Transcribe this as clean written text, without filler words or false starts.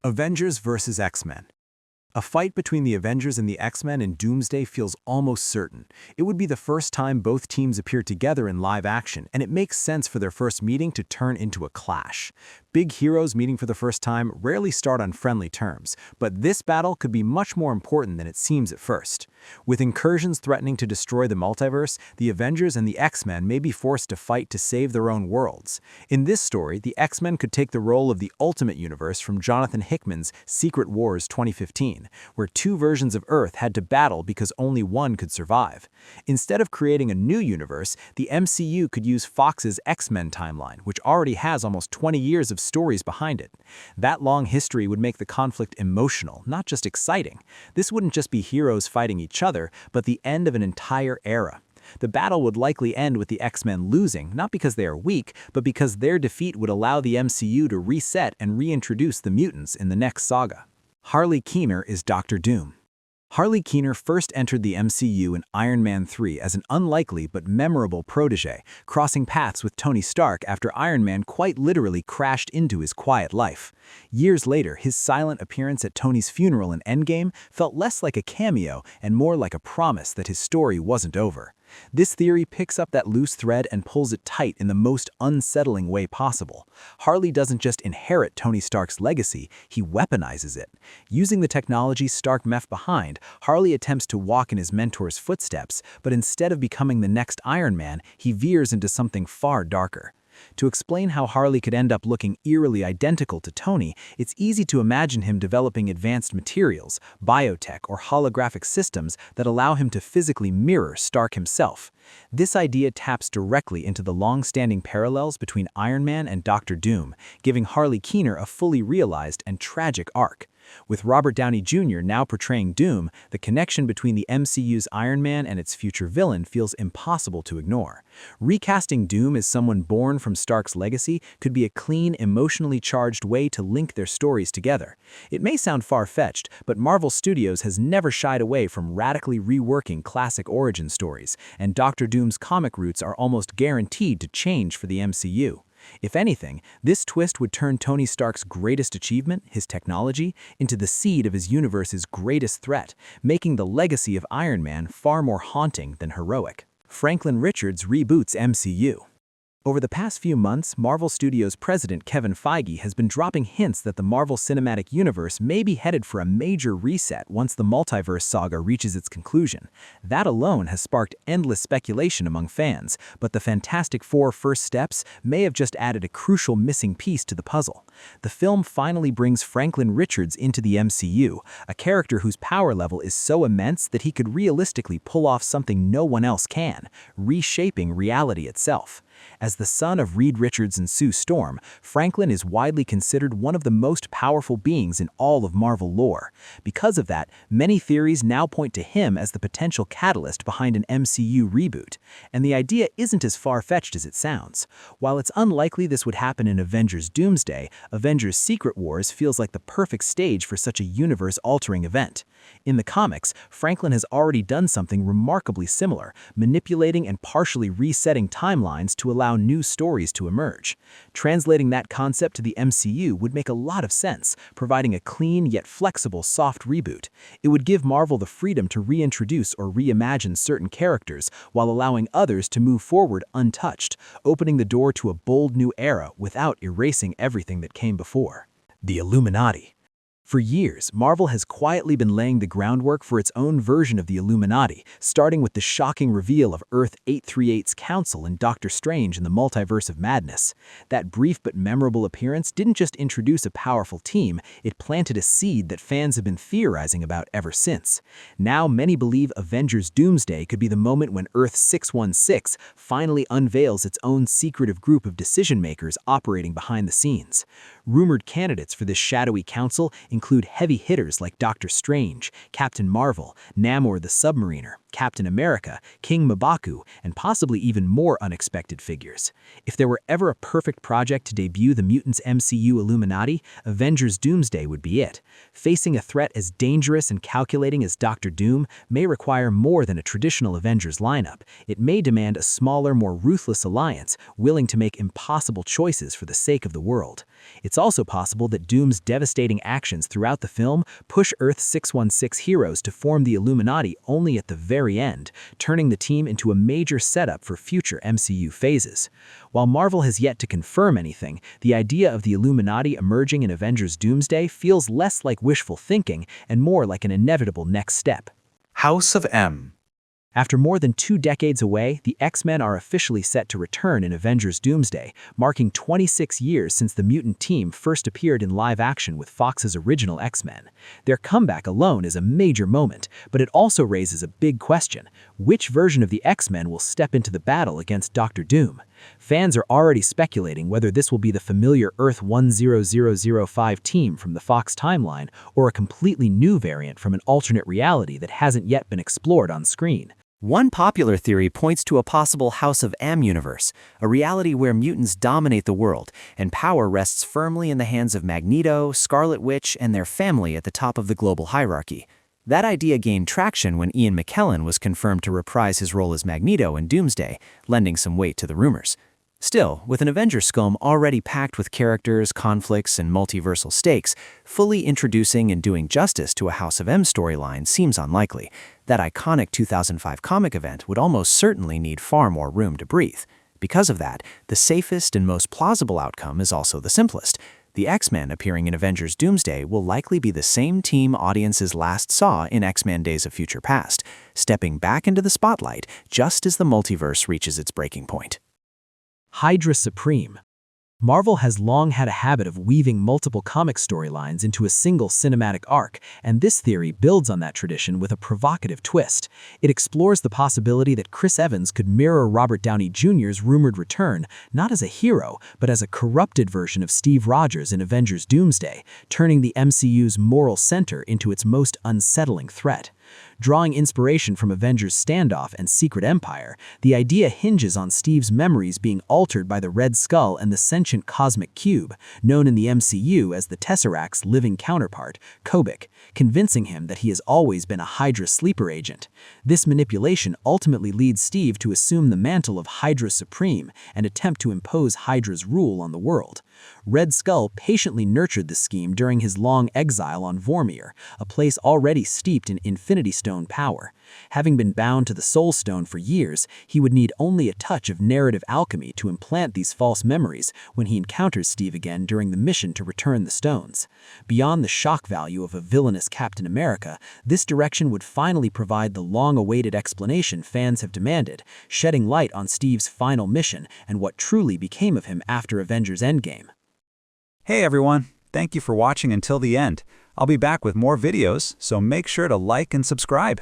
Avengers vs. X-Men. A fight between the Avengers and the X-Men in Doomsday feels almost certain. It would be the first time both teams appear together in live action, and it makes sense for their first meeting to turn into a clash. Big heroes meeting for the first time rarely start on friendly terms, but this battle could be much more important than it seems at first. With incursions threatening to destroy the multiverse, the Avengers and the X-Men may be forced to fight to save their own worlds. In this story, the X-Men could take the role of the Ultimate Universe from Jonathan Hickman's Secret Wars 2015, where two versions of Earth had to battle because only one could survive. Instead of creating a new universe, the MCU could use Fox's X-Men timeline, which already has almost 20 years of stories behind it. That long history would make the conflict emotional, not just exciting. This wouldn't just be heroes fighting each other, but the end of an entire era. The battle would likely end with the X-Men losing, not because they are weak, but because their defeat would allow the MCU to reset and reintroduce the mutants in the next saga. Harley Keener is Dr. Doom. Harley Keener first entered the MCU in Iron Man 3 as an unlikely but memorable protege, crossing paths with Tony Stark after Iron Man quite literally crashed into his quiet life. Years later, his silent appearance at Tony's funeral in Endgame felt less like a cameo and more like a promise that his story wasn't over. This theory picks up that loose thread and pulls it tight in the most unsettling way possible. Harley doesn't just inherit Tony Stark's legacy, he weaponizes it. Using the technology Stark left behind, Harley attempts to walk in his mentor's footsteps, but instead of becoming the next Iron Man, he veers into something far darker. To explain how Harley could end up looking eerily identical to Tony, it's easy to imagine him developing advanced materials, biotech, or holographic systems that allow him to physically mirror Stark himself. This idea taps directly into the long-standing parallels between Iron Man and Dr. Doom, giving Harley Keener a fully realized and tragic arc. With Robert Downey Jr. now portraying Doom, the connection between the MCU's Iron Man and its future villain feels impossible to ignore. Recasting Doom as someone born from Stark's legacy could be a clean, emotionally charged way to link their stories together. It may sound far-fetched, but Marvel Studios has never shied away from radically reworking classic origin stories, and Dr. Doom's comic roots are almost guaranteed to change for the MCU. If anything, this twist would turn Tony Stark's greatest achievement, his technology, into the seed of his universe's greatest threat, making the legacy of Iron Man far more haunting than heroic. Franklin Richards reboots MCU. Over the past few months, Marvel Studios president Kevin Feige has been dropping hints that the Marvel Cinematic Universe may be headed for a major reset once the multiverse saga reaches its conclusion. That alone has sparked endless speculation among fans, but the Fantastic Four first steps may have just added a crucial missing piece to the puzzle. The film finally brings Franklin Richards into the MCU, a character whose power level is so immense that he could realistically pull off something no one else can, reshaping reality itself. As the son of Reed Richards and Sue Storm, Franklin is widely considered one of the most powerful beings in all of Marvel lore. Because of that, many theories now point to him as the potential catalyst behind an MCU reboot. And the idea isn't as far-fetched as it sounds. While it's unlikely this would happen in Avengers Doomsday, Avengers Secret Wars feels like the perfect stage for such a universe-altering event. In the comics, Franklin has already done something remarkably similar, manipulating and partially resetting timelines to allow new stories to emerge. Translating that concept to the MCU would make a lot of sense, providing a clean yet flexible soft reboot. It would give Marvel the freedom to reintroduce or reimagine certain characters while allowing others to move forward untouched, opening the door to a bold new era without erasing everything that came before. The Illuminati. For years, Marvel has quietly been laying the groundwork for its own version of the Illuminati, starting with the shocking reveal of Earth 838's Council in Doctor Strange in the Multiverse of Madness. That brief but memorable appearance didn't just introduce a powerful team, it planted a seed that fans have been theorizing about ever since. Now, many believe Avengers Doomsday could be the moment when Earth 616 finally unveils its own secretive group of decision-makers operating behind the scenes. Rumored candidates for this shadowy council include heavy hitters like Doctor Strange, Captain Marvel, Namor the Submariner, Captain America, King M'Baku, and possibly even more unexpected figures. If there were ever a perfect project to debut the Mutants MCU Illuminati, Avengers Doomsday would be it. Facing a threat as dangerous and calculating as Dr. Doom may require more than a traditional Avengers lineup. It may demand a smaller, more ruthless alliance, willing to make impossible choices for the sake of the world. It's also possible that Doom's devastating actions throughout the film push Earth 616 heroes to form the Illuminati only at the very end, turning the team into a major setup for future MCU phases. While Marvel has yet to confirm anything, the idea of the Illuminati emerging in Avengers Doomsday feels less like wishful thinking and more like an inevitable next step. House of M. After more than 2 decades away, the X-Men are officially set to return in Avengers Doomsday, marking 26 years since the mutant team first appeared in live action with Fox's original X-Men. Their comeback alone is a major moment, but it also raises a big question: which version of the X-Men will step into the battle against Dr. Doom? Fans are already speculating whether this will be the familiar Earth 10005 team from the Fox timeline or a completely new variant from an alternate reality that hasn't yet been explored on screen. One popular theory points to a possible House of M universe, a reality where mutants dominate the world, and power rests firmly in the hands of Magneto, Scarlet Witch, and their family at the top of the global hierarchy. That idea gained traction when Ian McKellen was confirmed to reprise his role as Magneto in Doomsday, lending some weight to the rumors. Still, with an Avengers film already packed with characters, conflicts, and multiversal stakes, fully introducing and doing justice to a House of M storyline seems unlikely. That iconic 2005 comic event would almost certainly need far more room to breathe. Because of that, the safest and most plausible outcome is also the simplest. The X-Men appearing in Avengers Doomsday will likely be the same team audiences last saw in X-Men Days of Future Past, stepping back into the spotlight just as the multiverse reaches its breaking point. Hydra Supreme. Marvel has long had a habit of weaving multiple comic storylines into a single cinematic arc, and this theory builds on that tradition with a provocative twist. It explores the possibility that Chris Evans could mirror Robert Downey Jr.'s rumored return, not as a hero, but as a corrupted version of Steve Rogers in Avengers Doomsday, turning the MCU's moral center into its most unsettling threat. Drawing inspiration from Avengers Standoff and Secret Empire, the idea hinges on Steve's memories being altered by the Red Skull and the sentient cosmic cube, known in the MCU as the Tesseract's living counterpart, Kobik, convincing him that he has always been a Hydra sleeper agent. This manipulation ultimately leads Steve to assume the mantle of Hydra Supreme and attempt to impose Hydra's rule on the world. Red Skull patiently nurtured the scheme during his long exile on Vormir, a place already steeped in Infinity Stone power. Having been bound to the Soul Stone for years, he would need only a touch of narrative alchemy to implant these false memories when he encounters Steve again during the mission to return the stones. Beyond the shock value of a villainous Captain America, this direction would finally provide the long-awaited explanation fans have demanded, shedding light on Steve's final mission and what truly became of him after Avengers Endgame. Hey everyone, thank you for watching until the end. I'll be back with more videos, so make sure to like and subscribe.